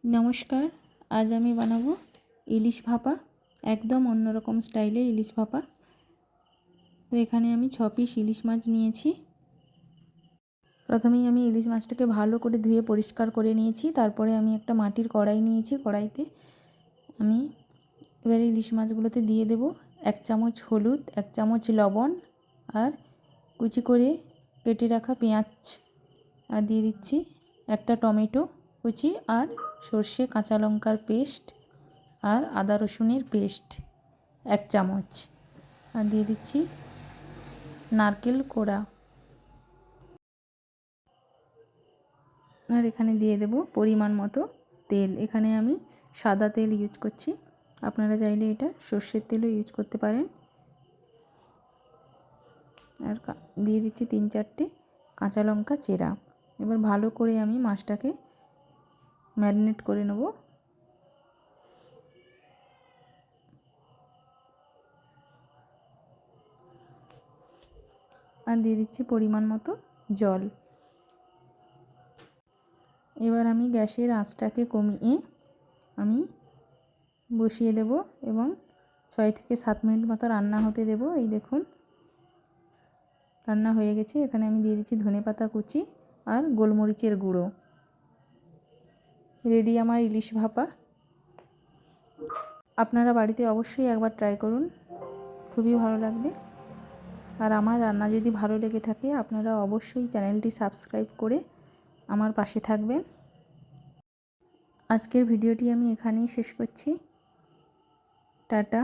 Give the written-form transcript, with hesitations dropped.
नमस्कार। आज आमी बानाबो इलिश भापा, एकदम अन्यरकम स्टाइले इलिश भापा। तो एखाने आमी 6 पिस इलिश माछ नियेछि। प्रथमेई आमी इलिश माछटाके भालो करे धुए परिष्कार करे नियेछि। तारपरे आमी एकटा माटिर कड़ाई नियेछि। कड़ाईते आमी एबारे इलिश माछगुलोते दिए देब 1 चामच हलुद, 1 चामच लवण और कुचि करे केटे राखा पेঁয়াজ और दिए दिচ্ছি একটা टमेटो कुचि और सर्षे काँचा लंकार पेस्ट और आदा रसुनेर पेस्ट 1 चामच और दिए दिচ্ছি नारकेल कोड़ा और एखाने दिए देब परिमाण मतो तेल। एखाने आमी सादा तेल यूज करছি, आपनारा चाइले एटा सर्षेर तेलও यूज करते पारेन। और दिए दिচ্ছি 3-4टे काँचा लंका चेरा। एबार भालो करे आमी माछटाके मैरिनेट करे नेब। और दिए दिচ্ছি परिमाण मतो जल। एबार आमी गैसेर आँचटाके कमिয়ে आमी बसिए देब एबं 6 থেকে 7 मिनट मतो रान्ना होते देब। এই দেখুন রান্না হয়ে গেছে। এখানে আমি দিয়ে দিচ্ছি ধনেপাতা কুচি আর গোলমরিচের গুঁড়ো। রেডি আমার ইলিশ ভাপা। আপনারা বাড়িতে অবশ্যই একবার ট্রাই করুন, খুবই ভালো লাগবে। আর আমার রান্না যদি ভালো লেগে থাকে আপনারা অবশ্যই চ্যানেলটি সাবস্ক্রাইব করে আমার পাশে থাকবেন। আজকের ভিডিওটি আমি এখানেই শেষ করছি। টাটা।